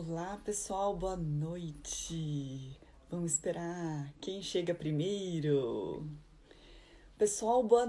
Olá, pessoal, boa noite. Vamos esperar quem chega primeiro. Pessoal, boa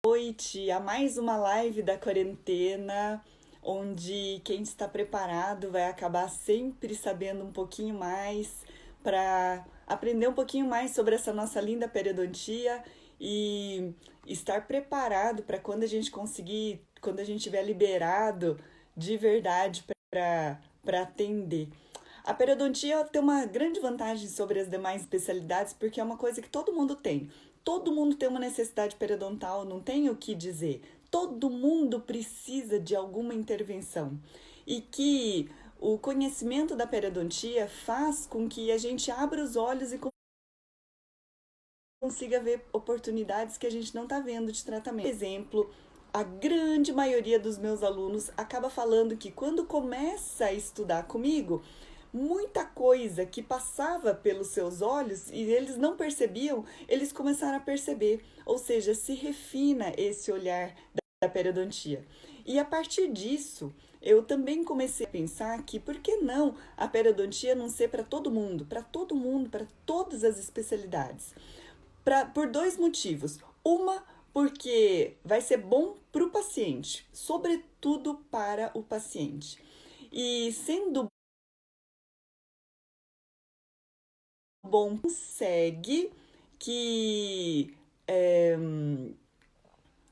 noite a mais uma live da quarentena, onde quem está preparado vai acabar sempre sabendo um pouquinho mais para aprender um pouquinho mais sobre essa nossa linda periodontia e estar preparado para quando a gente conseguir, quando a gente estiver liberado de verdade para atender. A periodontia tem uma grande vantagem sobre as demais especialidades porque é uma coisa que todo mundo tem. Todo mundo tem uma necessidade periodontal, não tem o que dizer. Todo mundo precisa de alguma intervenção. E que o conhecimento da periodontia faz com que a gente abra os olhos e consiga ver oportunidades que a gente não está vendo de tratamento. Por exemplo, a grande maioria dos meus alunos acaba falando que quando começa a estudar comigo, muita coisa que passava pelos seus olhos e eles não percebiam, eles começaram a perceber. Ou seja, se refina esse olhar da periodontia. E a partir disso, eu também comecei a pensar que por que não a periodontia não ser para todo mundo, para todas as especialidades? Por dois motivos. Uma, porque vai ser bom para o paciente, sobretudo para o paciente. E sendo bom, consegue que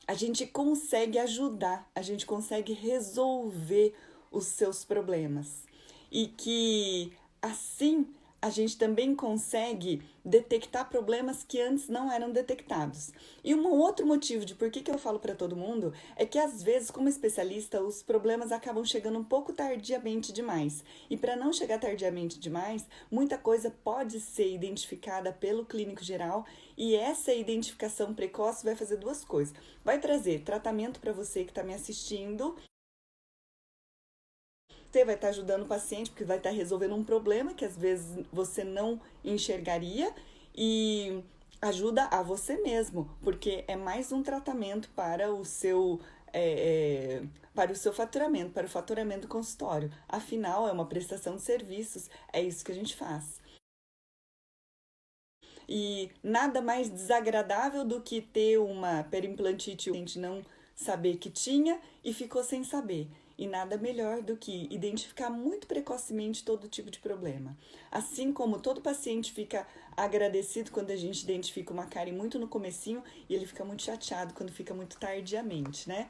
a gente consegue ajudar, a gente consegue resolver os seus problemas. E que assim a gente também consegue detectar problemas que antes não eram detectados. E um outro motivo de por que eu falo para todo mundo é que às vezes, como especialista, os problemas acabam chegando um pouco tardiamente demais. E para não chegar tardiamente demais, muita coisa pode ser identificada pelo clínico geral e essa identificação precoce vai fazer duas coisas. Vai trazer tratamento para você que está me assistindo. Você vai estar ajudando o paciente, porque vai estar resolvendo um problema que às vezes você não enxergaria e ajuda a você mesmo, porque é mais um tratamento para o seu para o seu faturamento, para o faturamento do consultório. Afinal, é uma prestação de serviços, é isso que a gente faz. E nada mais desagradável do que ter uma perimplantite, a gente não saber que tinha e ficou sem saber. E nada melhor do que identificar muito precocemente todo tipo de problema. Assim como todo paciente fica agradecido quando a gente identifica uma cárie muito no comecinho e ele fica muito chateado quando fica muito tardiamente, né?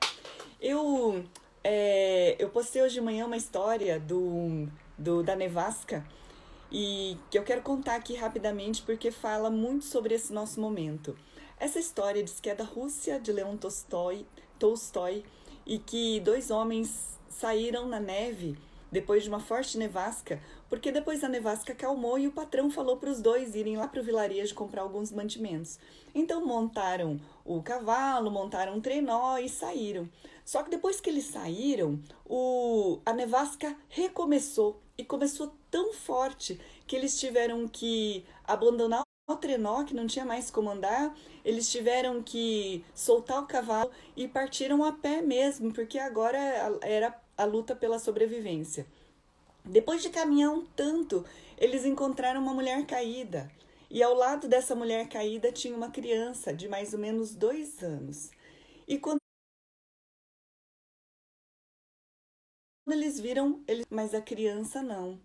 Eu postei hoje de manhã uma história da nevasca e que eu quero contar aqui rapidamente porque fala muito sobre esse nosso momento. Essa história diz que é da Rússia, de Leon Tolstói, e que dois homens saíram na neve depois de uma forte nevasca, porque depois a nevasca acalmou e o patrão falou para os dois irem lá para o vilarejo comprar alguns mantimentos. Então montaram o cavalo, montaram um trenó e saíram. Só que depois que eles saíram, a nevasca recomeçou e começou tão forte que eles tiveram que abandonar o trenó, que não tinha mais como andar, eles tiveram que soltar o cavalo e partiram a pé mesmo, porque agora era a luta pela sobrevivência. Depois de caminhar um tanto, eles encontraram uma mulher caída. E ao lado dessa mulher caída tinha uma criança de mais ou menos 2 anos. E quando eles viram, mas a criança não.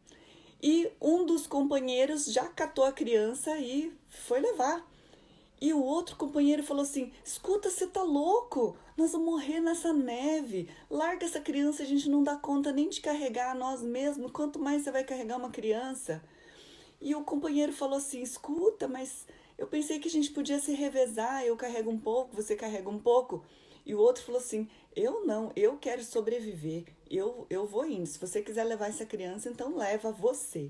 E um dos companheiros já catou a criança e foi levar. E o outro companheiro falou assim: escuta, você tá louco? Nós vamos morrer nessa neve. Larga essa criança, a gente não dá conta nem de carregar a nós mesmos. Quanto mais você vai carregar uma criança? E o companheiro falou assim: escuta, mas eu pensei que a gente podia se revezar. Eu carrego um pouco, você carrega um pouco. E o outro falou assim: eu não, eu quero sobreviver. Eu vou indo. Se você quiser levar essa criança, então leva você.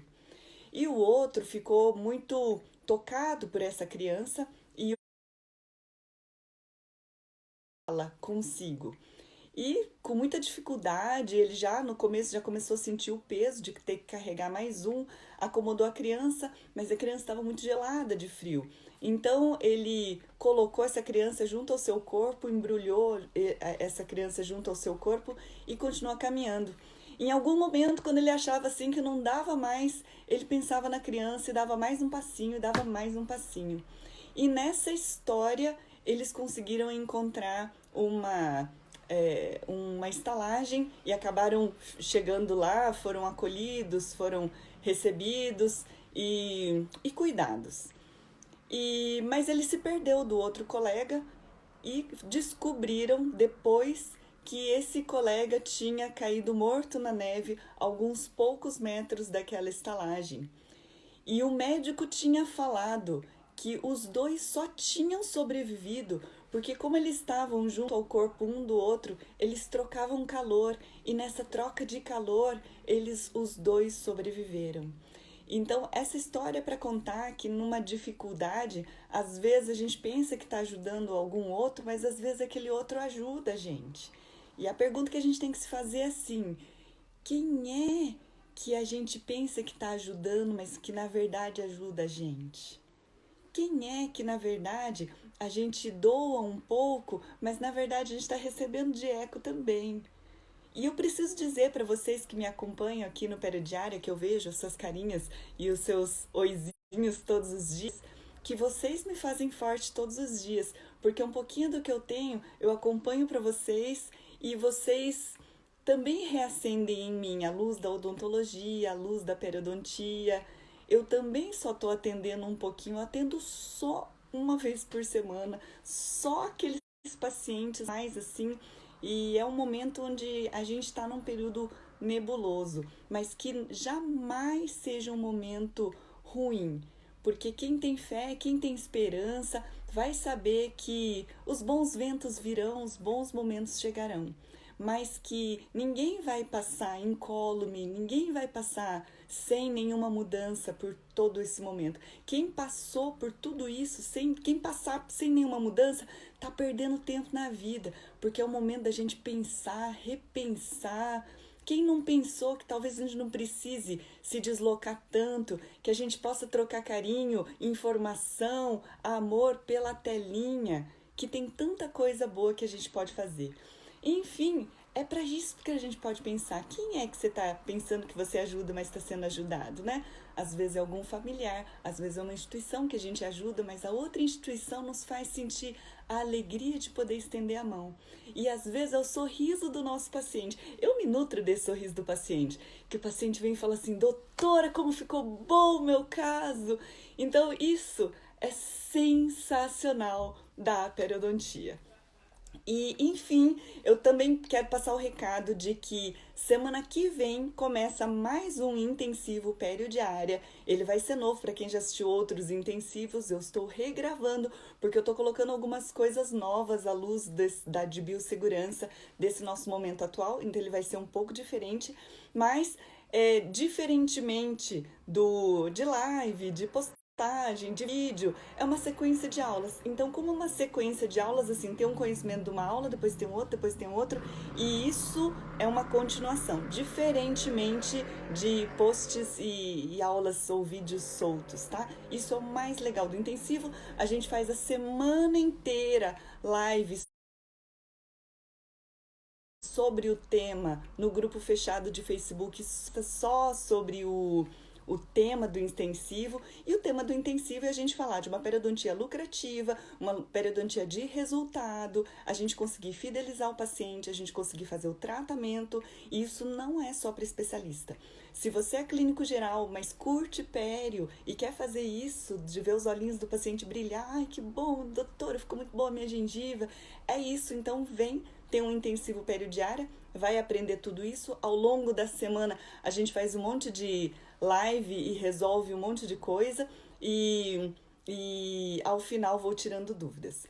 E o outro ficou muito tocado por essa criança e fala consigo. E com muita dificuldade, ele já no começo já começou a sentir o peso de ter que carregar mais um, acomodou a criança, mas a criança estava muito gelada de frio. Então ele colocou essa criança junto ao seu corpo, embrulhou essa criança junto ao seu corpo e continuou caminhando. Em algum momento, quando ele achava assim que não dava mais, ele pensava na criança e dava mais um passinho, e dava mais um passinho. E nessa história, eles conseguiram encontrar uma estalagem e acabaram chegando lá, foram acolhidos, foram recebidos e cuidados. Mas ele se perdeu do outro colega e descobriram depois que esse colega tinha caído morto na neve alguns poucos metros daquela estalagem. E o médico tinha falado que os dois só tinham sobrevivido porque, como eles estavam junto ao corpo um do outro, eles trocavam calor e nessa troca de calor, os dois sobreviveram. Então, essa história é para contar que numa dificuldade, às vezes a gente pensa que está ajudando algum outro, mas às vezes aquele outro ajuda a gente. E a pergunta que a gente tem que se fazer é assim: quem é que a gente pensa que está ajudando, mas que na verdade ajuda a gente? Quem é que na verdade a gente doa um pouco, mas na verdade a gente está recebendo de eco também? E eu preciso dizer para vocês que me acompanham aqui no Perodiária, que eu vejo as suas carinhas e os seus oizinhos todos os dias, que vocês me fazem forte todos os dias, porque um pouquinho do que eu tenho eu acompanho para vocês e vocês também reacendem em mim a luz da odontologia, a luz da periodontia. Eu também só estou atendendo um pouquinho, eu atendo só uma vez por semana, só aqueles pacientes mais assim, e é um momento onde a gente está num período nebuloso, mas que jamais seja um momento ruim, porque quem tem fé, quem tem esperança, vai saber que os bons ventos virão, os bons momentos chegarão, mas que ninguém vai passar incólume, ninguém vai passar sem nenhuma mudança por todo esse momento. Quem passou por tudo isso, quem passar sem nenhuma mudança, tá perdendo tempo na vida, porque é o momento da gente pensar, repensar. Quem não pensou que talvez a gente não precise se deslocar tanto, que a gente possa trocar carinho, informação, amor pela telinha, que tem tanta coisa boa que a gente pode fazer. Enfim, é para isso que a gente pode pensar. Quem é que você está pensando que você ajuda, mas está sendo ajudado, né? Às vezes é algum familiar, às vezes é uma instituição que a gente ajuda, mas a outra instituição nos faz sentir a alegria de poder estender a mão. E às vezes é o sorriso do nosso paciente. Eu me nutro desse sorriso do paciente, que o paciente vem e fala assim: doutora, como ficou bom o meu caso. Então isso é sensacional da periodontia. E, enfim, eu também quero passar o recado de que semana que vem começa mais um intensivo periodiária. Ele vai ser novo para quem já assistiu outros intensivos. Eu estou regravando porque eu estou colocando algumas coisas novas à luz da de biossegurança desse nosso momento atual. Então ele vai ser um pouco diferente, mas diferentemente de live, de postagem, de vídeo, é uma sequência de aulas. Então, como uma sequência de aulas, assim, tem um conhecimento de uma aula, depois tem outro, depois tem outro, e isso é uma continuação, diferentemente de posts e aulas ou vídeos soltos, tá? Isso é o mais legal do intensivo. A gente faz a semana inteira lives sobre o tema no grupo fechado de Facebook, só sobre o tema do intensivo. E o tema do intensivo é a gente falar de uma periodontia lucrativa, uma periodontia de resultado, a gente conseguir fidelizar o paciente, a gente conseguir fazer o tratamento. E isso não é só para especialista. Se você é clínico geral, mas curte pério e quer fazer isso, de ver os olhinhos do paciente brilhar, ai que bom, doutora, ficou muito boa a minha gengiva, é isso, então vem. Tem um intensivo periodiária, vai aprender tudo isso. Ao longo da semana a gente faz um monte de live e resolve um monte de coisa e ao final vou tirando dúvidas.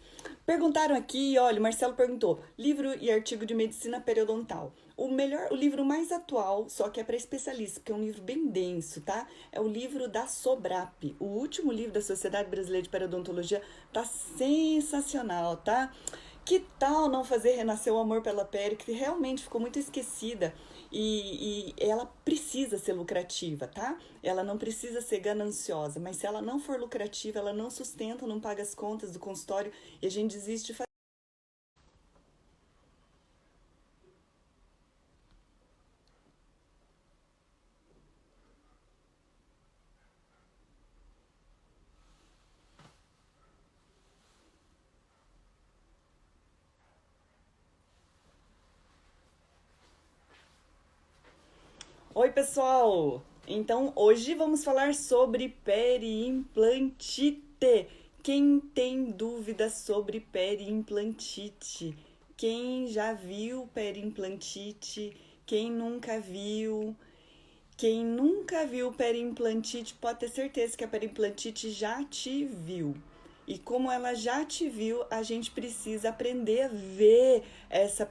Perguntaram aqui, olha, o Marcelo perguntou, livro e artigo de medicina periodontal. O livro mais atual, só que é para especialista, porque é um livro bem denso, tá? É o livro da Sobrap. O último livro da Sociedade Brasileira de Periodontologia tá sensacional, tá? Que tal não fazer renascer o amor pela pele, que realmente ficou muito esquecida e ela precisa ser lucrativa, tá? Ela não precisa ser gananciosa, mas se ela não for lucrativa, ela não sustenta, não paga as contas do consultório e a gente desiste de fazer. Oi, pessoal! Então, hoje vamos falar sobre periimplantite. Quem tem dúvidas sobre periimplantite? Quem já viu periimplantite? Quem nunca viu? Quem nunca viu periimplantite pode ter certeza que a periimplantite já te viu. E como ela já te viu, a gente precisa aprender a ver essa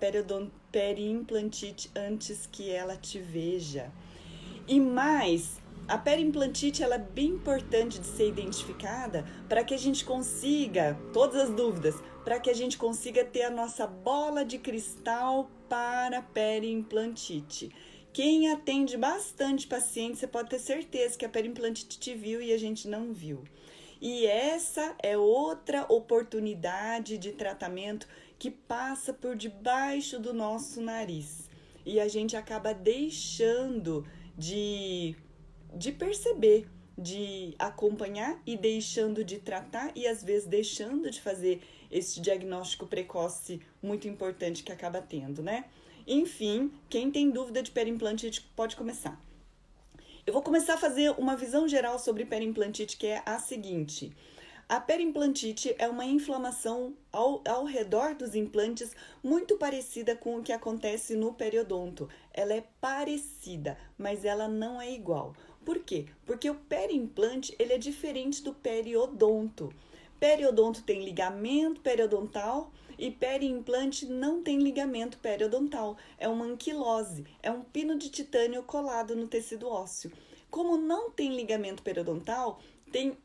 periimplantite antes que ela te veja. E mais, a periimplantite ela é bem importante de ser identificada para que a gente consiga, todas as dúvidas, para que a gente consiga ter a nossa bola de cristal para periimplantite. Quem atende bastante paciente, você pode ter certeza que a periimplantite te viu e a gente não viu. E essa é outra oportunidade de tratamento que passa por debaixo do nosso nariz. E a gente acaba deixando de perceber, de acompanhar e deixando de tratar e às vezes deixando de fazer esse diagnóstico precoce muito importante que acaba tendo, né? Enfim, quem tem dúvida de periimplantite pode começar. Eu vou começar a fazer uma visão geral sobre periimplantite, que é a seguinte. A periimplantite é uma inflamação ao redor dos implantes muito parecida com o que acontece no periodonto. Ela é parecida, mas ela não é igual. Por quê? Porque o periimplante ele é diferente do periodonto. Periodonto tem ligamento periodontal e periimplante não tem ligamento periodontal. É uma anquilose, é um pino de titânio colado no tecido ósseo. Como não tem ligamento periodontal, tem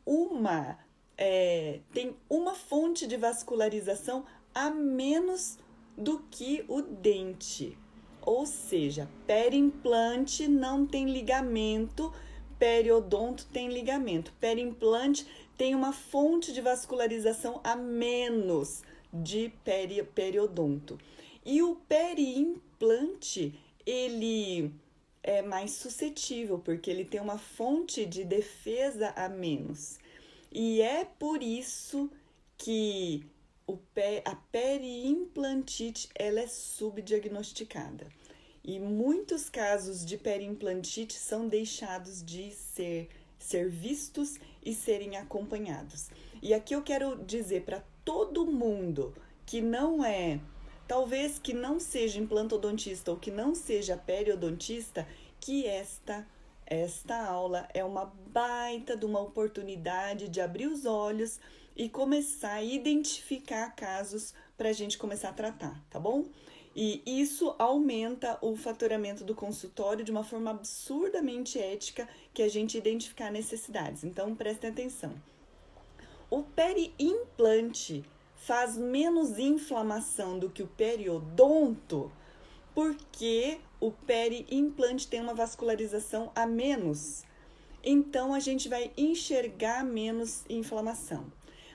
uma fonte de vascularização a menos do que o dente. Ou seja, periimplante não tem ligamento, periodonto tem ligamento. Periimplante tem uma fonte de vascularização a menos de periodonto. E o periimplante, ele é mais suscetível, porque ele tem uma fonte de defesa a menos. E é por isso que a periimplantite ela é subdiagnosticada. E muitos casos de periimplantite são deixados de ser vistos e serem acompanhados. E aqui eu quero dizer para todo mundo que não é, talvez que não seja implantodontista ou que não seja periodontista, que esta aula é uma baita de uma oportunidade de abrir os olhos e começar a identificar casos para a gente começar a tratar, tá bom? E isso aumenta o faturamento do consultório de uma forma absurdamente ética que a gente identificar necessidades. Então, prestem atenção. O periimplante faz menos inflamação do que o periodonto, porque o periimplante tem uma vascularização a menos. Então, a gente vai enxergar menos inflamação.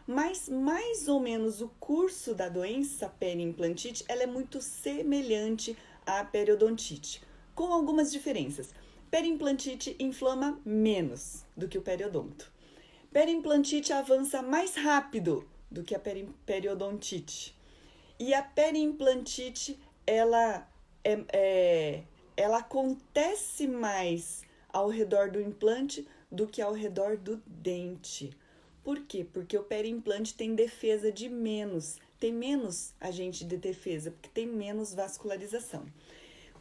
Mas, mais ou menos, o curso da doença periimplantite, ela é muito semelhante à periodontite, com algumas diferenças. Periimplantite inflama menos do que o periodonto. Periimplantite avança mais rápido do que a periodontite. E a periimplantite, ela acontece mais ao redor do implante do que ao redor do dente. Por quê? Porque o periimplante tem defesa de menos, tem menos agente de defesa, porque tem menos vascularização.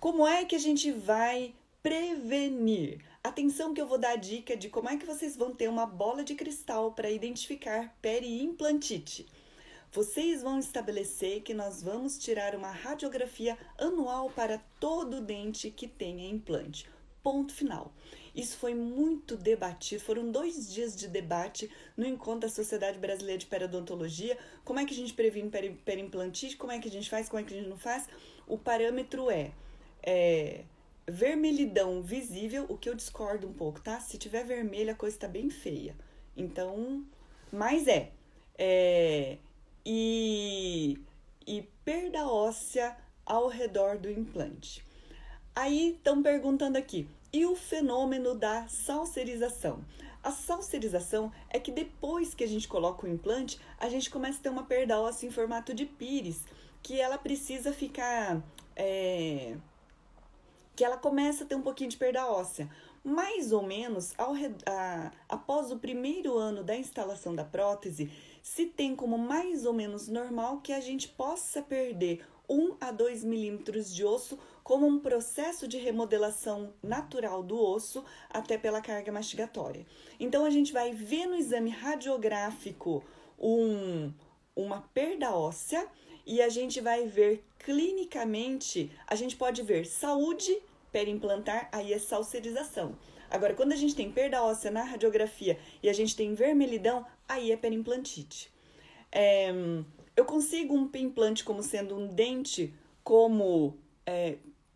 Como é que a gente vai prevenir? Atenção que eu vou dar a dica de como é que vocês vão ter uma bola de cristal para identificar periimplantite. Vocês vão estabelecer que nós vamos tirar uma radiografia anual para todo dente que tenha implante. Ponto final. Isso foi muito debatido, foram 2 dias de debate no encontro da Sociedade Brasileira de Periodontologia. Como é que a gente previne periimplantite, como é que a gente faz, como é que a gente não faz? O parâmetro é vermelhidão visível, o que eu discordo um pouco, tá? Se tiver vermelho, a coisa tá bem feia. Então, mas e perda óssea ao redor do implante. Aí estão perguntando aqui, e o fenômeno da salserização? A salserização é que depois que a gente coloca o implante, a gente começa a ter uma perda óssea em formato de pires, que ela precisa ficar que ela começa a ter um pouquinho de perda óssea. Mais ou menos, após o primeiro ano da instalação da prótese, se tem como mais ou menos normal que a gente possa perder 1 a 2 milímetros de osso como um processo de remodelação natural do osso, até pela carga mastigatória. Então, a gente vai ver no exame radiográfico uma perda óssea e a gente vai ver clinicamente, a gente pode ver saúde perimplantar, aí é salserização. Agora, quando a gente tem perda óssea na radiografia e a gente tem vermelhidão, aí é perimplantite. Eu consigo um implante como sendo um dente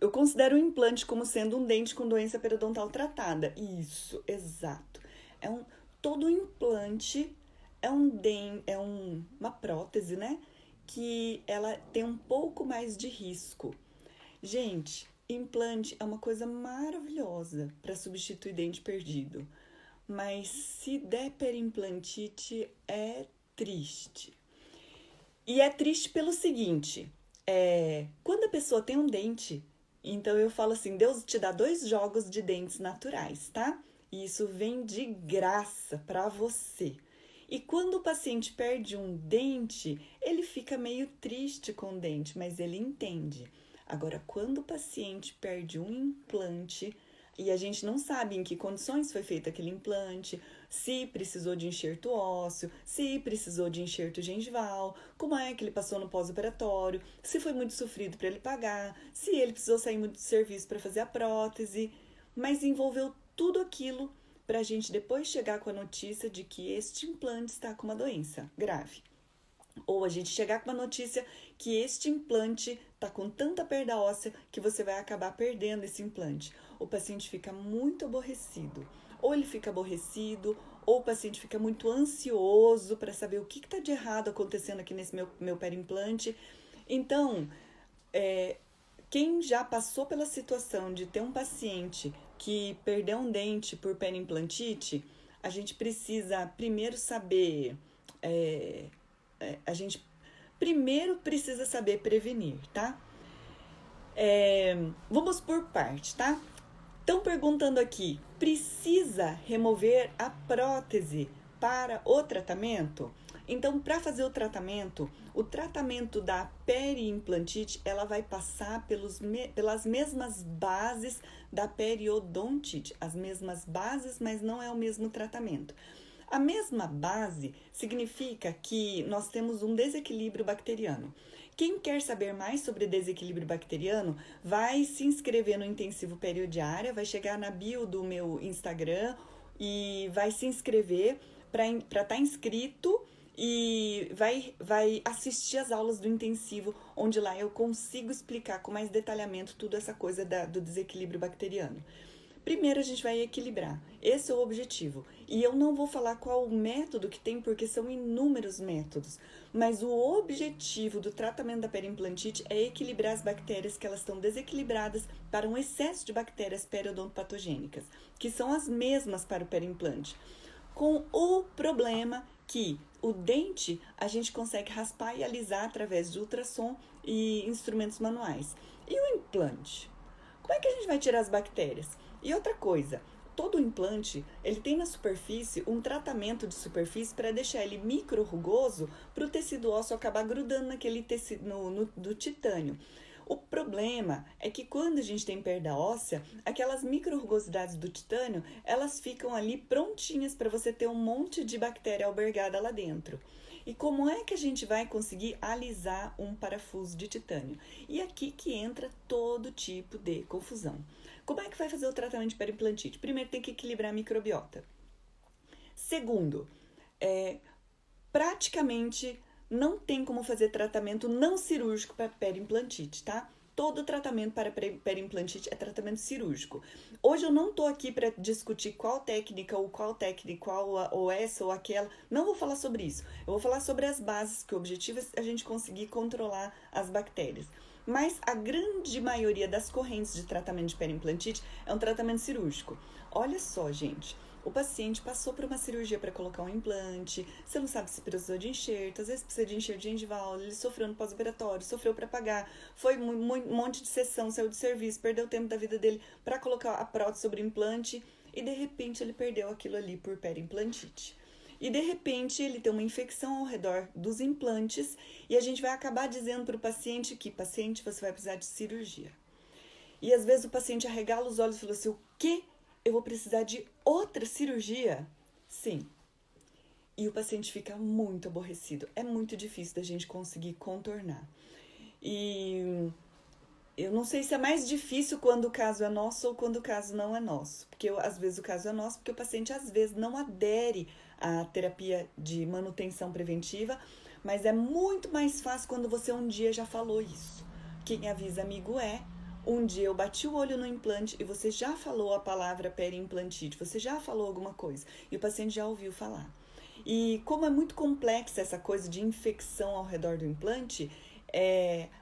eu considero o implante como sendo um dente com doença periodontal tratada. Isso, exato. Todo implante é uma prótese, né? Que ela tem um pouco mais de risco. Gente, implante é uma coisa maravilhosa para substituir dente perdido. Mas se der perimplantite, é triste. E é triste pelo seguinte, quando a pessoa tem um dente, então eu falo assim, Deus te dá 2 jogos de dentes naturais, tá? E isso vem de graça para você. E quando o paciente perde um dente, ele fica meio triste com o dente, mas ele entende. Agora, quando o paciente perde um implante e a gente não sabe em que condições foi feito aquele implante, se precisou de enxerto ósseo, se precisou de enxerto gengival, como é que ele passou no pós-operatório, se foi muito sofrido para ele pagar, se ele precisou sair muito de serviço para fazer a prótese, mas envolveu tudo aquilo para a gente depois chegar com a notícia de que este implante está com uma doença grave. Ou a gente chegar com uma notícia que este implante está com tanta perda óssea que você vai acabar perdendo esse implante. O paciente fica muito aborrecido. Ou ele fica aborrecido, ou o paciente fica muito ansioso para saber o que está de errado acontecendo aqui nesse meu perimplante. Então, quem já passou pela situação de ter um paciente que perdeu um dente por perimplantite, a gente precisa primeiro saber... a gente primeiro precisa saber prevenir, tá? Vamos por parte, tá? Estão perguntando aqui, precisa remover a prótese para o tratamento? Então, para fazer o tratamento da periimplantite, ela vai passar pelas mesmas bases da periodontite, as mesmas bases, mas não é o mesmo tratamento. A mesma base significa que nós temos um desequilíbrio bacteriano. Quem quer saber mais sobre desequilíbrio bacteriano, vai se inscrever no intensivo periodiária, vai chegar na bio do meu Instagram e vai se inscrever para estar inscrito e vai assistir as aulas do intensivo, onde lá eu consigo explicar com mais detalhamento tudo essa coisa do desequilíbrio bacteriano. Primeiro a gente vai equilibrar, esse é o objetivo. E eu não vou falar qual o método que tem, porque são inúmeros métodos. Mas o objetivo do tratamento da perimplantite é equilibrar as bactérias que elas estão desequilibradas para um excesso de bactérias periodontopatogênicas, que são as mesmas para o perimplante. Com o problema que o dente a gente consegue raspar e alisar através de ultrassom e instrumentos manuais. E o implante? Como é que a gente vai tirar as bactérias? E outra coisa, todo implante, ele tem na superfície um tratamento de superfície para deixar ele micro-rugoso para o tecido ósseo acabar grudando naquele tecido do titânio. O problema é que quando a gente tem perda óssea, aquelas micro-rugosidades do titânio, elas ficam ali prontinhas para você ter um monte de bactéria albergada lá dentro. E como é que a gente vai conseguir alisar um parafuso de titânio? E aqui que entra todo tipo de confusão. Como é que vai fazer o tratamento de perimplantite? Primeiro, tem que equilibrar a microbiota. Segundo, praticamente não tem como fazer tratamento não cirúrgico para perimplantite, tá? Todo tratamento para perimplantite é tratamento cirúrgico. Hoje eu não tô aqui para discutir qual técnica, ou essa ou aquela. Não vou falar sobre isso. Eu vou falar sobre as bases, que o objetivo é a gente conseguir controlar as bactérias. Mas a grande maioria das correntes de tratamento de perimplantite é um tratamento cirúrgico. Olha só, gente, o paciente passou por uma cirurgia para colocar um implante, você não sabe se precisou de enxerto, às vezes precisa de enxerto gengival, ele sofreu no pós-operatório, sofreu para pagar, foi um monte de sessão, saiu de serviço, perdeu tempo da vida dele para colocar a prótese sobre o implante e de repente ele perdeu aquilo ali por periimplantite. E de repente ele tem uma infecção ao redor dos implantes e a gente vai acabar dizendo para o paciente que, paciente, você vai precisar de cirurgia. E às vezes o paciente arregala os olhos e fala assim, o quê? Eu vou precisar de outra cirurgia? Sim. E o paciente fica muito aborrecido. É muito difícil da gente conseguir contornar. E eu não sei se é mais difícil quando o caso é nosso ou quando o caso não é nosso. Porque às vezes o caso é nosso, porque o paciente às vezes não adere à terapia de manutenção preventiva, mas é muito mais fácil quando você um dia já falou isso. Quem avisa amigo é. Um dia eu bati o olho no implante e você já falou a palavra periimplantite, você já falou alguma coisa e o paciente já ouviu falar. E como é muito complexa essa coisa de infecção ao redor do implante,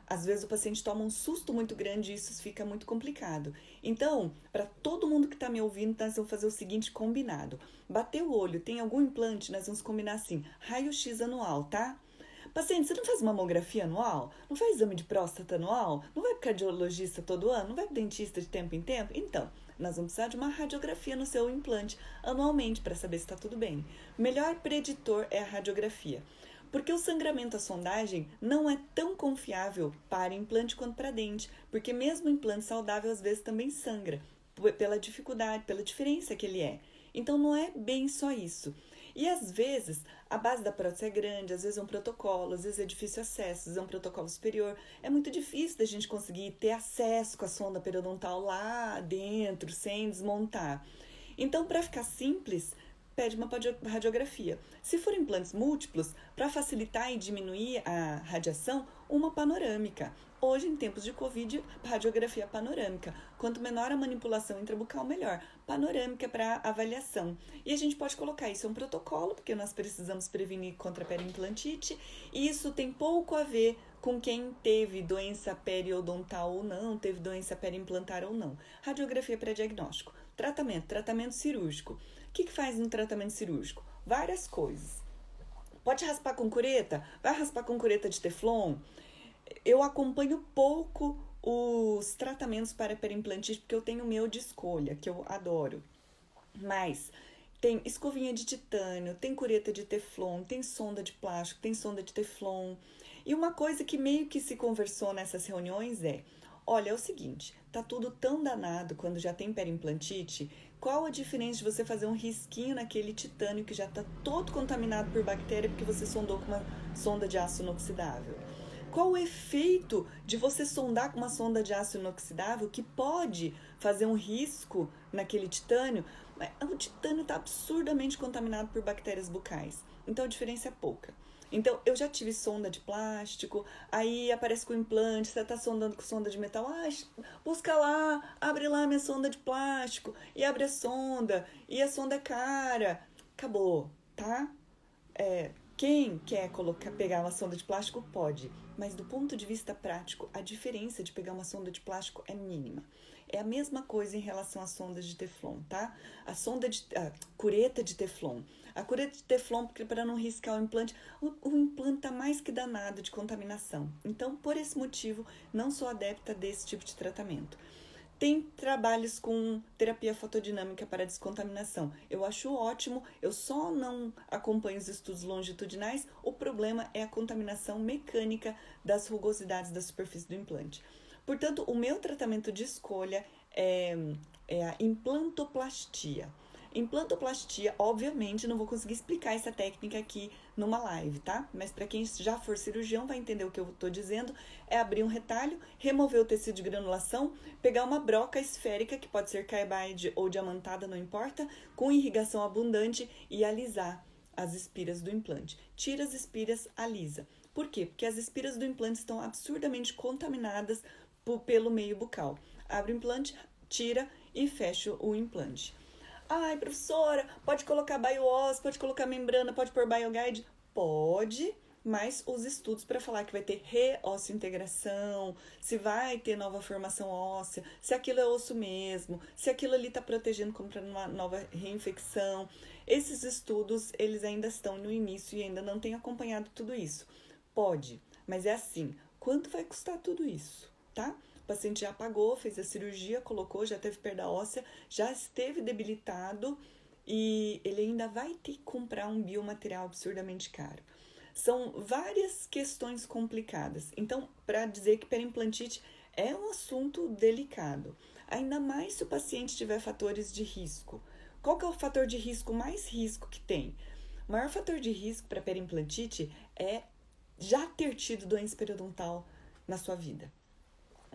às vezes o paciente toma um susto muito grande e isso fica muito complicado. Então, para todo mundo que está me ouvindo, nós vamos fazer o seguinte combinado. Bateu o olho, tem algum implante, nós vamos combinar assim, raio-x anual, tá? Paciente, você não faz mamografia anual? Não faz exame de próstata anual? Não vai pro cardiologista todo ano? Não vai pro dentista de tempo em tempo? Então, nós vamos precisar de uma radiografia no seu implante anualmente para saber se está tudo bem. O melhor preditor é a radiografia, porque o sangramento à sondagem não é tão confiável para implante quanto para dente, porque mesmo o implante saudável às vezes também sangra, pela dificuldade, pela diferença que ele é. Então, não é bem só isso. E às vezes a base da prótese é grande, às vezes é um protocolo, às vezes é difícil acesso, às vezes é um protocolo superior. É muito difícil da gente conseguir ter acesso com a sonda periodontal lá dentro, sem desmontar. Então, para ficar simples, pede uma radiografia. Se for implantes múltiplos, para facilitar e diminuir a radiação, uma panorâmica. Hoje, em tempos de Covid, radiografia panorâmica. Quanto menor a manipulação intrabucal, melhor. Panorâmica para avaliação. E a gente pode colocar isso em um protocolo, porque nós precisamos prevenir contra a periimplantite. E isso tem pouco a ver com quem teve doença periodontal ou não, teve doença periimplantar ou não. Radiografia para diagnóstico. Tratamento cirúrgico. O que faz no tratamento cirúrgico? Várias coisas. Pode raspar com cureta? Vai raspar com cureta de Teflon? Eu acompanho pouco os tratamentos para periimplantite, porque eu tenho o meu de escolha, que eu adoro. Mas tem escovinha de titânio, tem cureta de Teflon, tem sonda de plástico, tem sonda de Teflon. E uma coisa que meio que se conversou nessas reuniões é, olha, é o seguinte, tá tudo tão danado quando já tem periimplantite, qual a diferença de você fazer um risquinho naquele titânio que já está todo contaminado por bactéria porque você sondou com uma sonda de aço inoxidável? Qual o efeito de você sondar com uma sonda de aço inoxidável que pode fazer um risco naquele titânio? O titânio está absurdamente contaminado por bactérias bucais, então a diferença é pouca. Então, eu já tive sonda de plástico, aí aparece com implante, você está sondando com sonda de metal, busca lá, abre lá minha sonda de plástico, e abre a sonda, e a sonda é cara. Acabou, tá? Quem quer pegar uma sonda de plástico pode, mas do ponto de vista prático, a diferença de pegar uma sonda de plástico é mínima. É a mesma coisa em relação às sondas de Teflon, tá? A cureta de Teflon. A cureta de Teflon, porque para não riscar o implante implante está mais que danado de contaminação. Então, por esse motivo, não sou adepta desse tipo de tratamento. Tem trabalhos com terapia fotodinâmica para descontaminação. Eu acho ótimo, eu só não acompanho os estudos longitudinais. O problema é a contaminação mecânica das rugosidades da superfície do implante. Portanto, o meu tratamento de escolha é a implantoplastia. Implantoplastia, obviamente, não vou conseguir explicar essa técnica aqui numa live, tá? Mas para quem já for cirurgião vai entender o que eu estou dizendo. É abrir um retalho, remover o tecido de granulação, pegar uma broca esférica, que pode ser carbide ou diamantada, não importa, com irrigação abundante e alisar as espiras do implante. Tira as espiras, alisa. Por quê? Porque as espiras do implante estão absurdamente contaminadas pelo meio bucal. Abre o implante, tira e fecha o implante. Ai, professora, pode colocar BioOS, pode colocar membrana, pode pôr BioGuide? Pode, mas os estudos para falar que vai ter reosseointegração, se vai ter nova formação óssea, se aquilo é osso mesmo, se aquilo ali está protegendo contra uma nova reinfecção. Esses estudos, eles ainda estão no início e ainda não têm acompanhado tudo isso. Pode, mas é assim, quanto vai custar tudo isso, tá? O paciente já pagou, fez a cirurgia, colocou, já teve perda óssea, já esteve debilitado e ele ainda vai ter que comprar um biomaterial absurdamente caro. São várias questões complicadas. Então, para dizer que perimplantite é um assunto delicado, ainda mais se o paciente tiver fatores de risco. Qual que é o fator de risco mais risco que tem? O maior fator de risco para perimplantite é já ter tido doença periodontal na sua vida.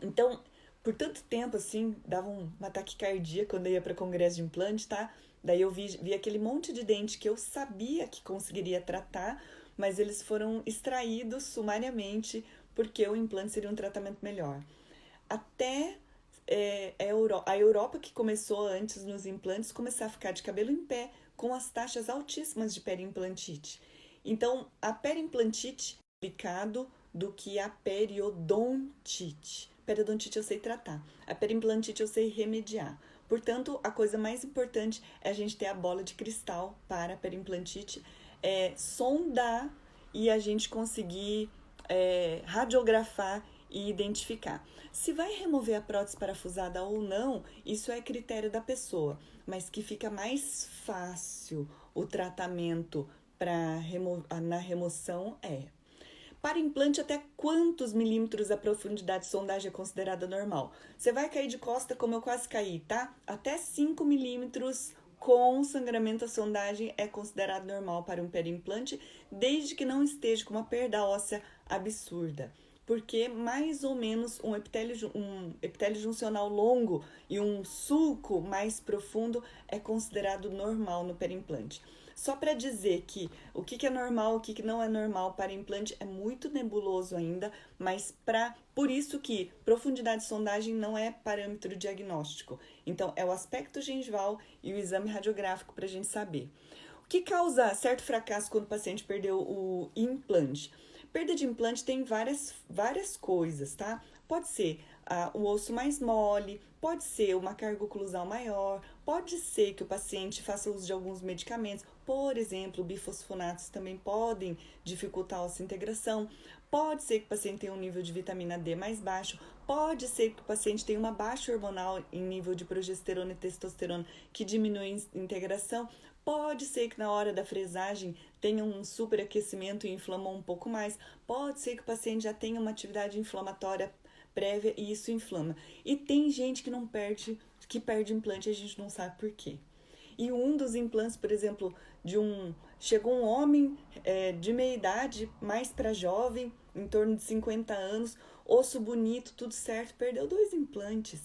Então, por tanto tempo, assim, dava uma taquicardia quando eu ia para congresso de implante, tá? Daí eu vi aquele monte de dente que eu sabia que conseguiria tratar, mas eles foram extraídos sumariamente porque o implante seria um tratamento melhor. Até a Europa, que começou antes nos implantes, começar a ficar de cabelo em pé com as taxas altíssimas de periimplantite. Então, a periimplantite é mais complicado do que a periodontite. Periodontite eu sei tratar, a perimplantite eu sei remediar. Portanto, a coisa mais importante é a gente ter a bola de cristal para a perimplantite, sondar e a gente conseguir radiografar e identificar. Se vai remover a prótese parafusada ou não, isso é critério da pessoa, mas que fica mais fácil o tratamento na remoção Para implante, até quantos milímetros a profundidade de sondagem é considerada normal? Você vai cair de costa como eu quase caí, tá? Até 5 milímetros com sangramento a sondagem é considerado normal para um perimplante, desde que não esteja com uma perda óssea absurda. Porque mais ou menos um epitélio juncional longo e um sulco mais profundo é considerado normal no perimplante. Só para dizer que o que é normal, o que não é normal para implante é muito nebuloso ainda, mas por isso que profundidade de sondagem não é parâmetro diagnóstico. Então, é o aspecto gengival e o exame radiográfico para a gente saber. O que causa certo fracasso quando o paciente perdeu o implante? Perda de implante tem várias coisas, tá? Pode ser o osso mais mole, pode ser uma carga oclusal maior, pode ser que o paciente faça uso de alguns medicamentos, por exemplo, bifosfonatos também podem dificultar a osseointegração, pode ser que o paciente tenha um nível de vitamina D mais baixo, pode ser que o paciente tenha uma baixa hormonal em nível de progesterona e testosterona que diminui a integração, pode ser que na hora da fresagem tenha um superaquecimento e inflamou um pouco mais, pode ser que o paciente já tenha uma atividade inflamatória prévia e isso inflama. E tem gente que perde implante e a gente não sabe por quê. E um dos implantes, por exemplo, chegou um homem de meia idade, mais para jovem, em torno de 50 anos, osso bonito, tudo certo, perdeu 2 implantes.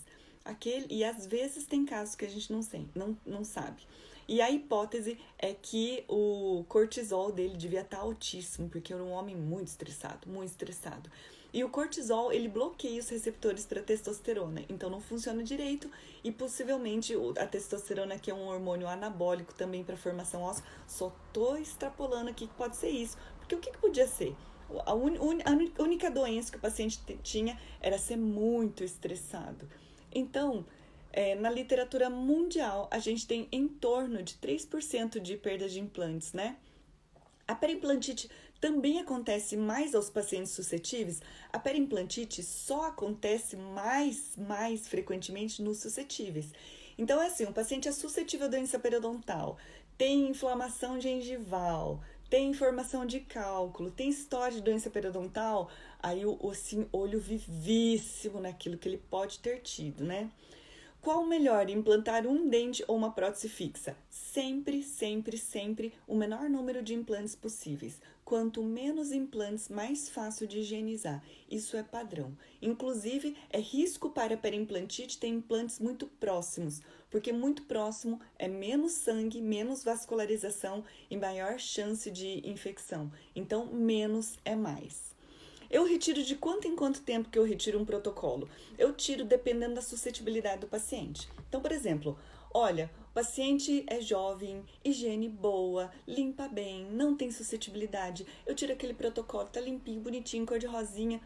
E às vezes tem casos que a gente não sabe. E a hipótese é que o cortisol dele devia estar altíssimo, porque era um homem muito estressado, muito estressado. E o cortisol, ele bloqueia os receptores para testosterona, então não funciona direito e possivelmente a testosterona, que é um hormônio anabólico também para formação óssea, só tô extrapolando aqui que pode ser isso, porque o que podia ser? A única doença que o paciente tinha era ser muito estressado. Então, na literatura mundial, a gente tem em torno de 3% de perda de implantes, né? A perimplantite também acontece mais aos pacientes suscetíveis. A perimplantite só acontece mais frequentemente nos suscetíveis. Então, é assim, o paciente é suscetível à doença periodontal, tem inflamação gengival, tem formação de cálculo, tem história de doença periodontal, aí olho vivíssimo naquilo que ele pode ter tido, né? Qual o melhor, implantar um dente ou uma prótese fixa? Sempre, sempre, sempre o menor número de implantes possíveis. Quanto menos implantes, mais fácil de higienizar. Isso é padrão. Inclusive, é risco para a perimplantite ter implantes muito próximos, porque muito próximo é menos sangue, menos vascularização e maior chance de infecção. Então, menos é mais. Eu retiro de quanto em quanto tempo que eu retiro um protocolo? Eu tiro dependendo da suscetibilidade do paciente. Então, por exemplo, olha, paciente é jovem, higiene boa, limpa bem, não tem suscetibilidade. Eu tiro aquele protocolo, tá limpinho, bonitinho, cor de rosinha.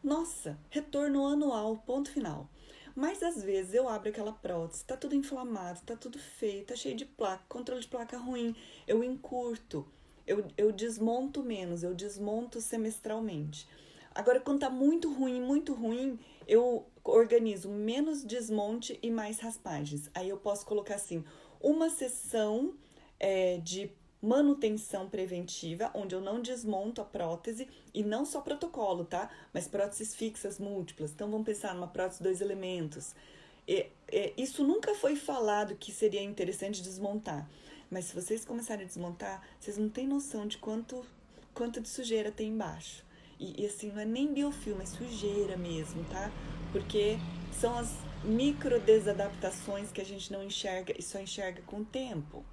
Nossa, retorno anual, ponto final. Mas às vezes eu abro aquela prótese, tá tudo inflamado, tá tudo feio, tá cheio de placa, controle de placa ruim, eu encurto, eu desmonto menos, eu desmonto semestralmente. Agora, quando tá muito ruim, eu organizo menos desmonte e mais raspagens. Aí eu posso colocar assim, uma sessão de manutenção preventiva, onde eu não desmonto a prótese, e não só protocolo, tá? Mas próteses fixas múltiplas. Então vamos pensar numa prótese 2 elementos. Isso nunca foi falado que seria interessante desmontar. Mas se vocês começarem a desmontar, vocês não têm noção de quanto de sujeira tem embaixo. E assim, não é nem biofilme, é sujeira mesmo, tá? Porque são as micro desadaptações que a gente não enxerga e só enxerga com o tempo.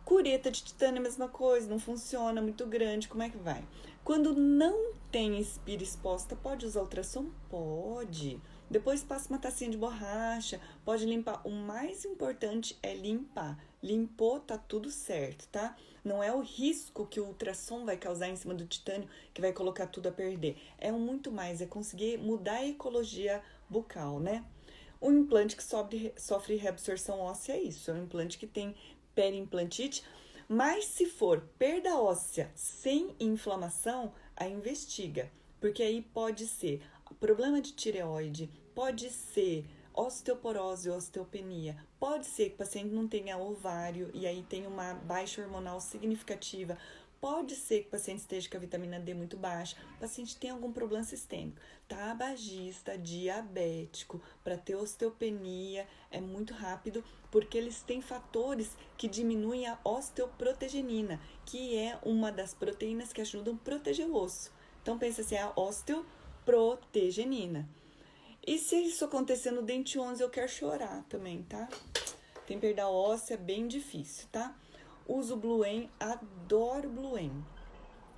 Cureta de titânio é a mesma coisa, não funciona, muito grande, como é que vai? Quando não tem espira exposta, pode usar ultrassom? Pode. Depois passa uma tacinha de borracha, pode limpar. O mais importante é limpar. Limpou, tá tudo certo, tá? Não é o risco que o ultrassom vai causar em cima do titânio que vai colocar tudo a perder. É um muito mais, é conseguir mudar a ecologia bucal, né? O implante que sofre reabsorção óssea é isso, é um implante que tem periimplantite, mas se for perda óssea sem inflamação, aí investiga, porque aí pode ser problema de tireoide, pode ser osteoporose, osteopenia, pode ser que o paciente não tenha ovário e aí tem uma baixa hormonal significativa, pode ser que o paciente esteja com a vitamina D muito baixa, o paciente tem algum problema sistêmico, tabagista, diabético, para ter osteopenia é muito rápido, porque eles têm fatores que diminuem a osteoprotegenina, que é uma das proteínas que ajudam a proteger o osso. Então pensa assim, a osteoprotegenina. E se isso acontecer no dente 11, eu quero chorar também, tá? Tem perda óssea, bem difícil, tá? Uso Bluen, adoro Bluen.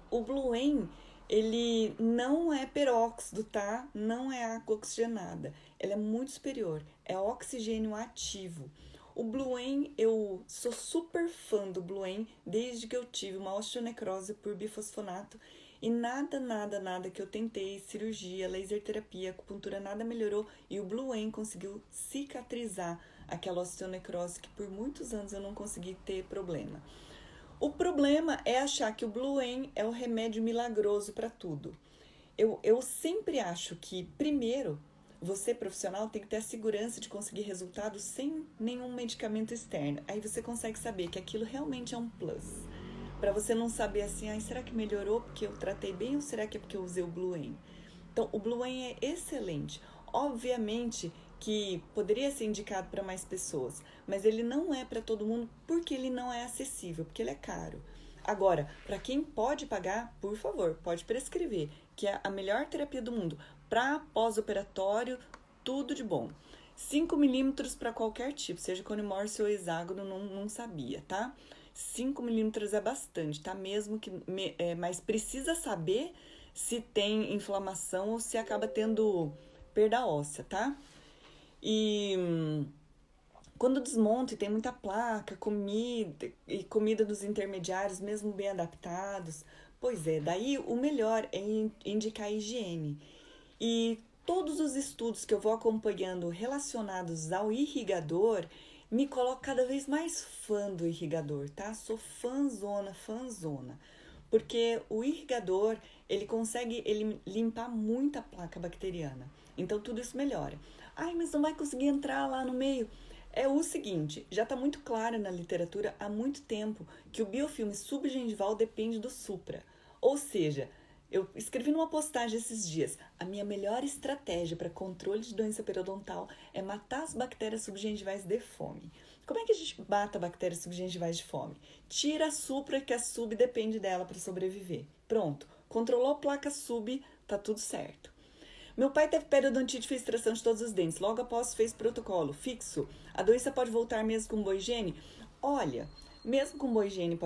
O Bluen, ele não é peróxido, tá? Não é água oxigenada. Ela é muito superior, é oxigênio ativo. O Bluen, eu sou super fã do Bluen desde que eu tive uma osteonecrose por bifosfonato e nada que eu tentei, cirurgia, laser terapia, acupuntura, nada melhorou e o Bluen conseguiu cicatrizar aquela osteonecrose que por muitos anos eu não consegui ter problema. O problema é achar que o Bluen é o remédio milagroso para tudo. Eu sempre acho que, primeiro, você profissional tem que ter a segurança de conseguir resultados sem nenhum medicamento externo. Aí você consegue saber que aquilo realmente é um plus. Para você não saber assim, será que melhorou porque eu tratei bem ou será que é porque eu usei o Bluen? Então, o Bluen é excelente. Obviamente que poderia ser indicado para mais pessoas, mas ele não é para todo mundo porque ele não é acessível, porque ele é caro. Agora, para quem pode pagar, por favor, pode prescrever, que é a melhor terapia do mundo. Para pós-operatório, tudo de bom. 5 milímetros para qualquer tipo, seja cone morse ou hexágono, não sabia, tá? 5 milímetros é bastante, tá? Mesmo que, mas precisa saber se tem inflamação ou se acaba tendo perda óssea, tá? E quando desmonta e tem muita placa, comida dos intermediários, mesmo bem adaptados, pois é, daí o melhor é indicar a higiene. E todos os estudos que eu vou acompanhando relacionados ao irrigador me colocam cada vez mais fã do irrigador, tá? Sou fãzona. Porque o irrigador, ele consegue limpar muita placa bacteriana. Então, tudo isso melhora. Ai, mas não vai conseguir entrar lá no meio. É o seguinte, já está muito claro na literatura há muito tempo que o biofilme subgengival depende do supra. Ou seja, eu escrevi numa postagem esses dias, a minha melhor estratégia para controle de doença periodontal é matar as bactérias subgengivais de fome. Como é que a gente mata bactérias subgengivais de fome? Tira a supra, que a sub depende dela para sobreviver. Pronto, controlou a placa sub, tá tudo certo. Meu pai teve periodontite e fez extração de todos os dentes. Logo após fez protocolo fixo. A doença pode voltar mesmo com boa higiene? Olha, mesmo com boa higiene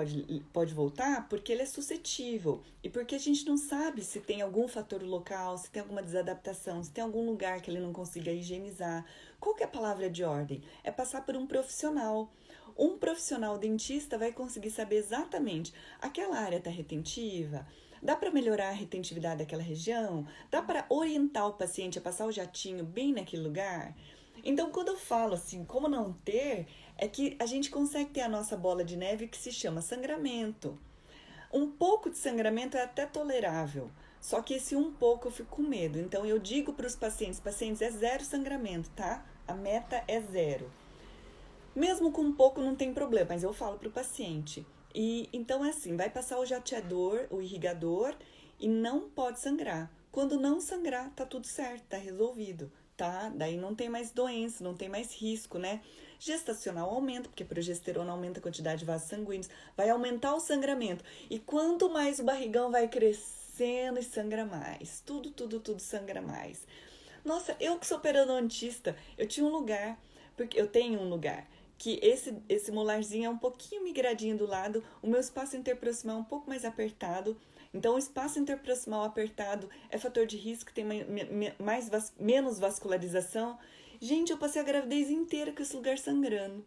pode voltar porque ele é suscetível. E porque a gente não sabe se tem algum fator local, se tem alguma desadaptação, se tem algum lugar que ele não consiga higienizar. Qual que é a palavra de ordem? É passar por um profissional. Um profissional dentista vai conseguir saber exatamente aquela área está retentiva, dá para melhorar a retentividade daquela região, dá para orientar o paciente a passar o jatinho bem naquele lugar. Então, quando eu falo assim, como não ter, é que a gente consegue ter a nossa bola de neve que se chama sangramento. Um pouco de sangramento é até tolerável, só que esse um pouco eu fico com medo. Então, eu digo para os pacientes, é 0 sangramento, tá? A meta é 0. Mesmo com um pouco não tem problema, mas eu falo para o paciente. E então é assim, vai passar o jateador, o irrigador, e não pode sangrar. Quando não sangrar, tá tudo certo, tá resolvido, tá? Daí não tem mais doença, não tem mais risco, né? Gestacional aumenta, porque a progesterona aumenta a quantidade de vasos sanguíneos, vai aumentar o sangramento. E quanto mais o barrigão vai crescendo e sangra mais. Tudo sangra mais. Nossa, eu que sou periodontista, eu tinha um lugar, porque eu tenho um lugar, que esse molarzinho é um pouquinho migradinho do lado, o meu espaço interproximal é um pouco mais apertado. Então, o espaço interproximal apertado é fator de risco, tem menos vascularização. Gente, eu passei a gravidez inteira com esse lugar sangrando.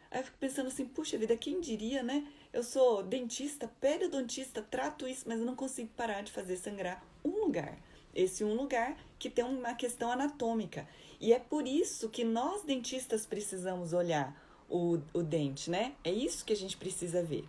Aí eu fico pensando assim, puxa vida, quem diria, né? Eu sou dentista, periodontista, trato isso, mas eu não consigo parar de fazer sangrar um lugar. Esse um lugar que tem uma questão anatômica. E é por isso que nós dentistas precisamos olhar o dente, né? É isso que a gente precisa ver.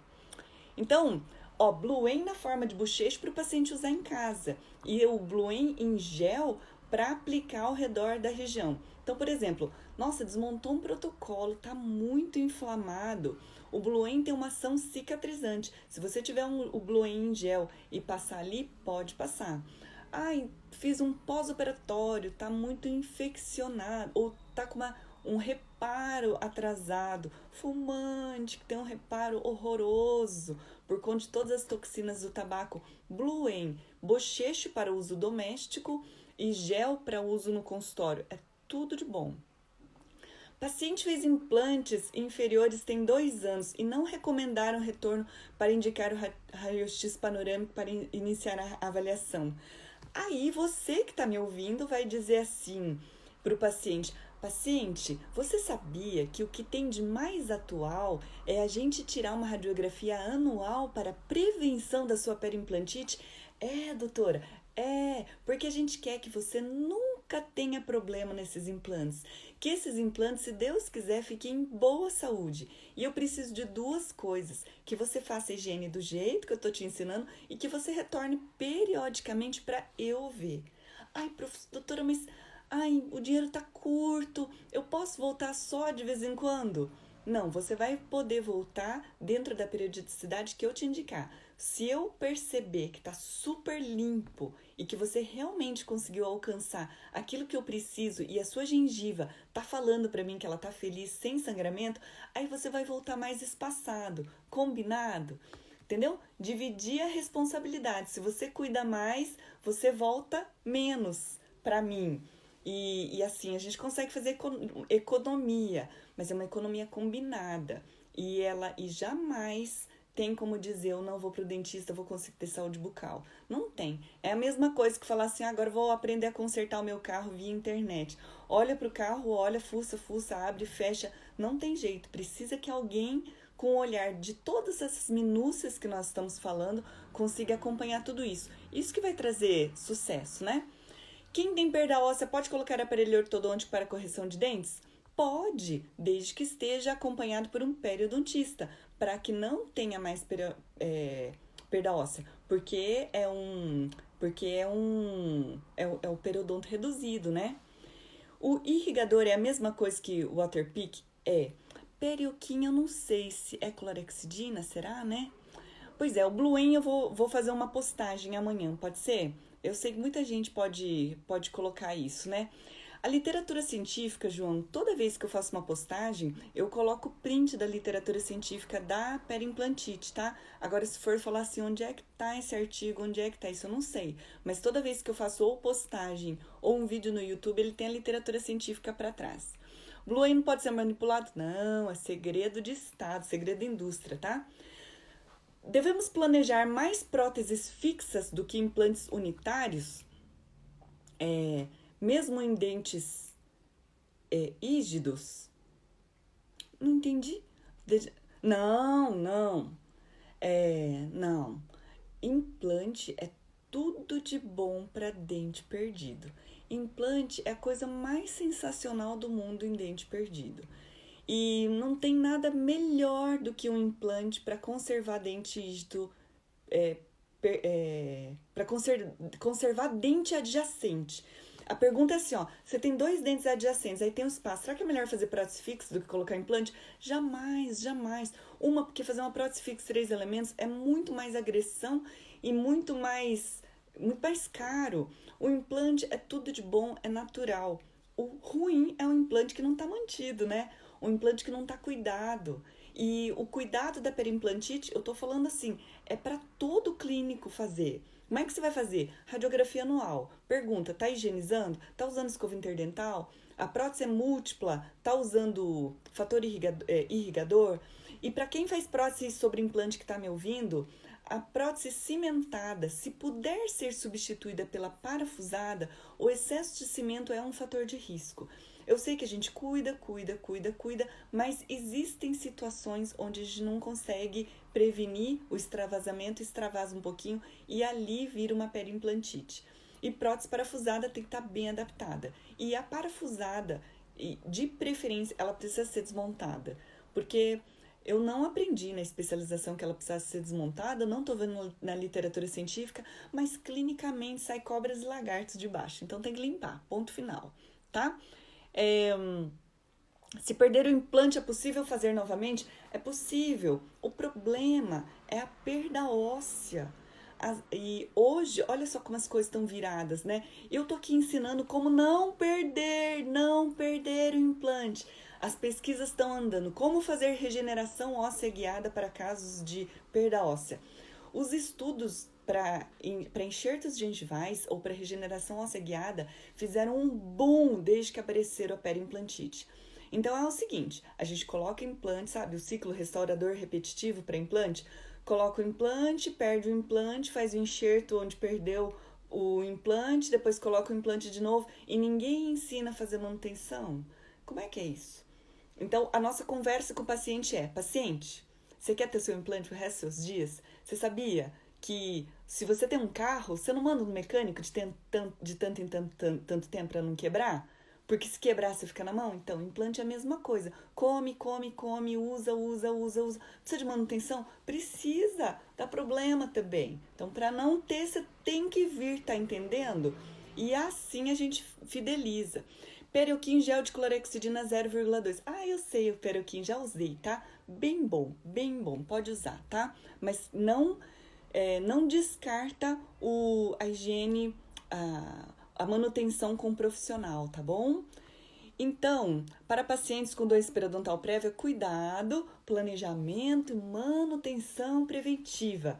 Então, ó, Bluen na forma de bochecho para o paciente usar em casa. E o Bluen em gel para aplicar ao redor da região. Então, por exemplo, nossa, desmontou um protocolo, tá muito inflamado. O Bluen tem uma ação cicatrizante. Se você tiver o Bluen em gel e passar ali, pode passar. Ai, fiz um pós-operatório, tá muito infeccionado, ou tá com um reparo atrasado, fumante, que tem um reparo horroroso, por conta de todas as toxinas do tabaco. Bluen, bochecho para uso doméstico e gel para uso no consultório. É tudo de bom. Paciente fez implantes inferiores tem 2 anos e não recomendaram retorno para indicar o raio-x panorâmico para iniciar a avaliação. Aí você que está me ouvindo vai dizer assim para o paciente: paciente, você sabia que o que tem de mais atual é a gente tirar uma radiografia anual para prevenção da sua periimplantite? É, doutora, porque a gente quer que você nunca tenha problema nesses implantes. Que esses implantes, se Deus quiser, fiquem em boa saúde. E eu preciso de 2 coisas: que você faça a higiene do jeito que eu estou te ensinando e que você retorne periodicamente para eu ver. Ai, doutora, mas o dinheiro tá curto, eu posso voltar só de vez em quando? Não, você vai poder voltar dentro da periodicidade que eu te indicar. Se eu perceber que tá super limpo e que você realmente conseguiu alcançar aquilo que eu preciso e a sua gengiva tá falando para mim que ela tá feliz sem sangramento, aí você vai voltar mais espaçado, combinado? Entendeu? Dividir a responsabilidade. Se você cuida mais, você volta menos para mim. E assim, a gente consegue fazer economia, mas é uma economia combinada. E jamais tem como dizer, eu não vou pro dentista, vou conseguir ter saúde bucal. Não tem. É a mesma coisa que falar assim, agora vou aprender a consertar o meu carro via internet. Olha pro carro, olha, fuça, abre, fecha. Não tem jeito. Precisa que alguém, com o olhar de todas essas minúcias que nós estamos falando, consiga acompanhar tudo isso. Isso que vai trazer sucesso, né? Quem tem perda óssea pode colocar aparelho ortodôntico para correção de dentes? Pode, desde que esteja acompanhado por um periodontista, para que não tenha mais perda óssea, porque é o periodonto reduzido, né? O irrigador é a mesma coisa que o Waterpik? É. Perioquim, eu não sei se é clorexidina, será, né? Pois é, o Bluen eu vou fazer uma postagem amanhã, pode ser? Eu sei que muita gente pode colocar isso, né? A literatura científica, João, toda vez que eu faço uma postagem, eu coloco print da literatura científica da periimplantite, tá? Agora, se for falar assim, onde é que tá esse artigo, onde é que tá isso, eu não sei. Mas toda vez que eu faço ou postagem ou um vídeo no YouTube, ele tem a literatura científica para trás. Bluen não pode ser manipulado? Não, é segredo de Estado, segredo da indústria, tá? Devemos planejar mais próteses fixas do que implantes unitários? Mesmo em dentes rígidos? Não entendi. Não, não. Não. Implante é tudo de bom para dente perdido. Implante é a coisa mais sensacional do mundo em dente perdido. E não tem nada melhor do que um implante para conservar dente rígido, para conservar dente adjacente. A pergunta é assim, ó, você tem 2 dentes adjacentes, aí tem um espaço. Será que é melhor fazer prótese fixa do que colocar implante? Jamais, jamais. Porque fazer uma prótese fixa 3 elementos é muito mais agressão e muito mais caro. O implante é tudo de bom, é natural. O ruim é o implante que não está mantido, né? O implante que não está cuidado. E o cuidado da perimplantite, eu tô falando assim, é para todo clínico fazer. Como é que você vai fazer? Radiografia anual. Pergunta, tá higienizando? Tá usando escova interdental? A prótese é múltipla? Tá usando fator irrigador? E para quem faz prótese sobre implante que está me ouvindo, a prótese cimentada, se puder ser substituída pela parafusada, o excesso de cimento é um fator de risco. Eu sei que a gente cuida, mas existem situações onde a gente não consegue prevenir o extravasamento, extravasa um pouquinho e ali vira uma periimplantite. E prótese parafusada tem que estar bem adaptada. E a parafusada, de preferência, ela precisa ser desmontada, porque eu não aprendi na especialização que ela precisasse ser desmontada, não estou vendo na literatura científica, mas clinicamente sai cobras e lagartos de baixo, então tem que limpar, ponto final, tá? Se perder o implante, é possível fazer novamente? É possível. O problema é a perda óssea. E hoje, olha só como as coisas estão viradas, né? Eu tô aqui ensinando como não perder o implante. As pesquisas estão andando. Como fazer regeneração óssea guiada para casos de perda óssea. Os estudos para enxertos gengivais ou para regeneração óssea guiada fizeram um boom desde que apareceram a periimplantite. Então é o seguinte, a gente coloca implante, sabe, o ciclo restaurador repetitivo para implante, coloca o implante, perde o implante, faz o enxerto onde perdeu o implante, depois coloca o implante de novo e ninguém ensina a fazer manutenção. Como é que é isso? Então a nossa conversa com o paciente é, paciente, você quer ter seu implante o resto dos seus dias? Você sabia que se você tem um carro, você não manda no mecânico de tanto em tanto tempo para não quebrar? Porque se quebrar, você fica na mão? Então, implante é a mesma coisa. Come, usa. Precisa de manutenção? Precisa. Dá problema também. Então, para não ter, você tem que vir, tá entendendo? E assim a gente fideliza. Perioquim gel de clorexidina 0,2. Ah, eu sei, o perioquim já usei, tá? Bem bom, pode usar, tá? Mas não descarta a higiene, a manutenção com o profissional, tá bom? Então, para pacientes com doença periodontal prévia, cuidado, planejamento e manutenção preventiva.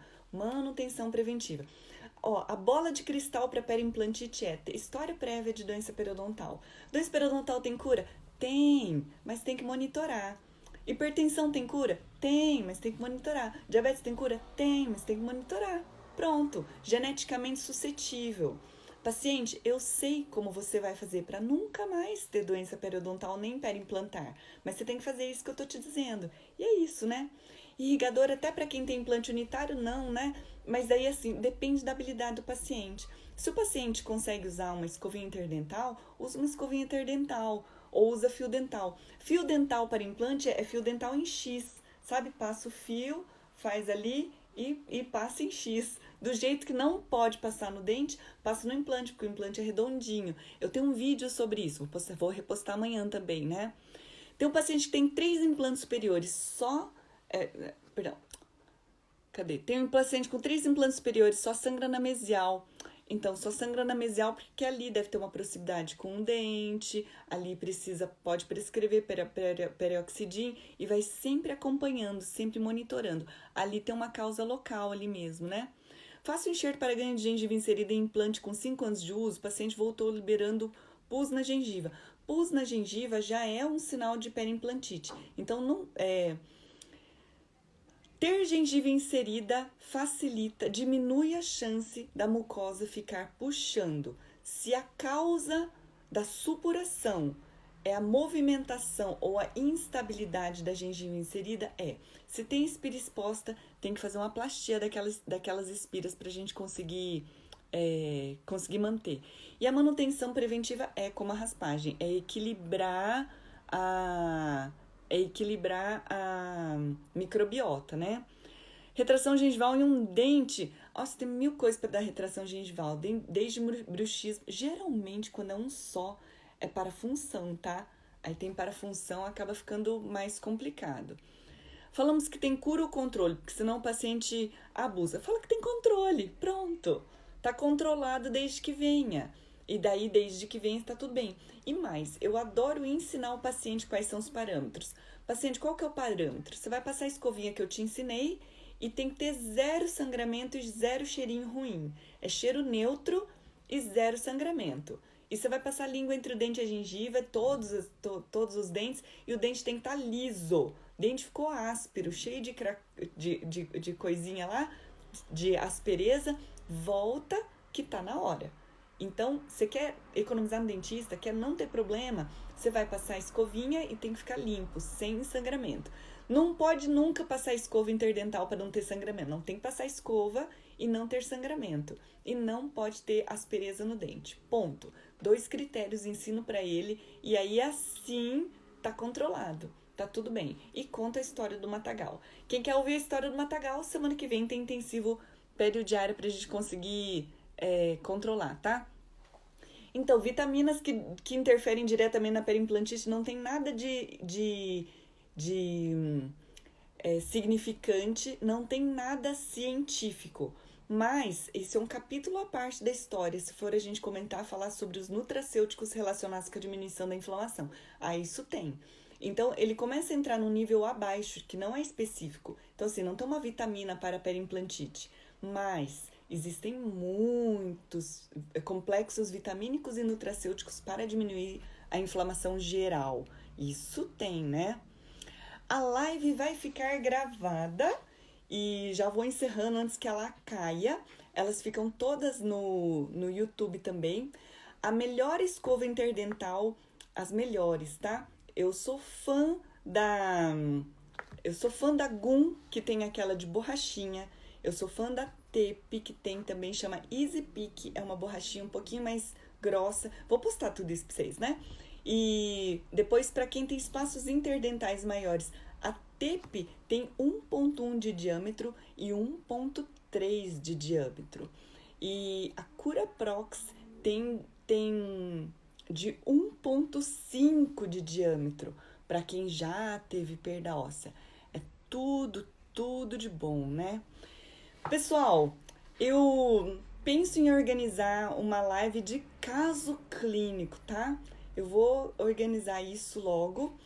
Ó, a bola de cristal para periimplantite é história prévia de doença periodontal. Doença periodontal tem cura? Tem, mas tem que monitorar. Hipertensão tem cura? Tem, mas tem que monitorar. Diabetes tem cura? Tem, mas tem que monitorar. Pronto, geneticamente suscetível. Paciente, eu sei como você vai fazer para nunca mais ter doença periodontal nem periimplantar, mas você tem que fazer isso que eu tô te dizendo. E é isso, né? Irrigador até para quem tem implante unitário, não, né? Mas daí assim, depende da habilidade do paciente. Se o paciente consegue usar uma escovinha interdental, usa uma escovinha interdental ou usa fio dental. Fio dental para implante é fio dental em X, sabe? Passa o fio, faz ali e passa em X. Do jeito que não pode passar no dente, passa no implante, porque o implante é redondinho. Eu tenho um vídeo sobre isso, vou repostar amanhã também, né? Tem um paciente que tem 3 implantes superiores, Tem um paciente com 3 implantes superiores, só sangra na mesial. Então, só sangra na mesial porque ali deve ter uma proximidade com o dente, ali pode prescrever perioxidin e vai sempre acompanhando, sempre monitorando. Ali tem uma causa local ali mesmo, né? Faça o enxerto para ganho de gengiva inserida em implante com 5 anos de uso, o paciente voltou liberando pus na gengiva. Pus na gengiva já é um sinal de periimplantite. Então, ter gengiva inserida diminui a chance da mucosa ficar puxando. Se a causa da supuração é a movimentação ou a instabilidade da gengiva inserida. Se tem espira exposta, tem que fazer uma plastia daquelas espiras para a gente conseguir manter. E a manutenção preventiva é como a raspagem, é equilibrar a microbiota, né? Retração gengival em um dente. Nossa, tem mil coisas para dar retração gengival, desde bruxismo. Geralmente, quando é um só, é parafunção, tá? Aí tem parafunção, acaba ficando mais complicado. Falamos que tem cura ou controle, porque senão o paciente abusa. Fala que tem controle, pronto. Tá controlado desde que venha. E daí, desde que venha, está tudo bem. E mais, eu adoro ensinar o paciente quais são os parâmetros. Paciente, qual que é o parâmetro? Você vai passar a escovinha que eu te ensinei e tem que ter 0 sangramento e 0 cheirinho ruim. É cheiro neutro e 0 sangramento. E você vai passar a língua entre o dente e a gengiva, todos os dentes, e o dente tem que estar liso. O dente ficou áspero, cheio de coisinha lá, de aspereza, volta que tá na hora. Então, você quer economizar no dentista, quer não ter problema, você vai passar a escovinha e tem que ficar limpo, sem sangramento. Não pode nunca passar escova interdental para não ter sangramento. Não tem que passar escova e não ter sangramento. E não pode ter aspereza no dente. Ponto. 2 critérios ensino para ele e aí assim tá controlado. Tá tudo bem. E conta a história do matagal. Quem quer ouvir a história do matagal, semana que vem tem intensivo periodiário pra gente conseguir controlar, tá? Então, vitaminas que interferem diretamente na periimplantite não tem nada de significante, não tem nada científico. Mas esse é um capítulo à parte da história, se for a gente falar sobre os nutracêuticos relacionados com a diminuição da inflamação. Isso tem. Então, ele começa a entrar num nível abaixo, que não é específico. Então, assim, não tem uma vitamina para a periimplantite, mas existem muitos complexos vitamínicos e nutracêuticos para diminuir a inflamação geral. Isso tem, né? A live vai ficar gravada e já vou encerrando antes que ela caia. Elas ficam todas no YouTube também. A melhor escova interdental, as melhores, tá? Eu sou fã da Gum, que tem aquela de borrachinha. Eu sou fã da Tepe, que tem também, chama Easy Pick. É uma borrachinha um pouquinho mais grossa. Vou postar tudo isso pra vocês, né? E depois, para quem tem espaços interdentais maiores, a Tepe tem 1,1 de diâmetro e 1,3 de diâmetro. E a Curaprox tem de 1,5 de diâmetro, para quem já teve perda óssea. É tudo de bom, né? Pessoal, eu penso em organizar uma live de caso clínico, tá? Eu vou organizar isso logo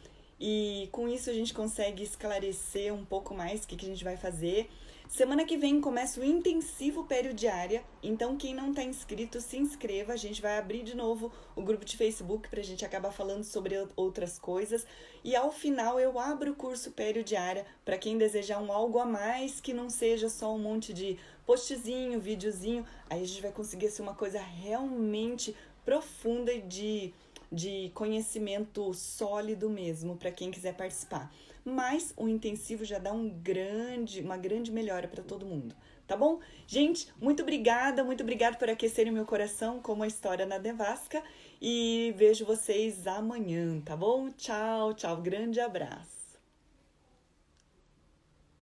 e com isso a gente consegue esclarecer um pouco mais o que a gente vai fazer. Semana que vem começa o intensivo periodiária, então quem não está inscrito, se inscreva. A gente vai abrir de novo o grupo de Facebook para a gente acabar falando sobre outras coisas. E ao final eu abro o curso periodiária para quem desejar algo a mais, que não seja só um monte de postzinho, videozinho. Aí a gente vai conseguir assim, uma coisa realmente profunda e de conhecimento sólido mesmo, para quem quiser participar. Mas o intensivo já dá uma grande melhora para todo mundo, tá bom? Gente, muito obrigada por aquecerem meu coração como a história na Nevasca e vejo vocês amanhã, tá bom? Tchau, grande abraço.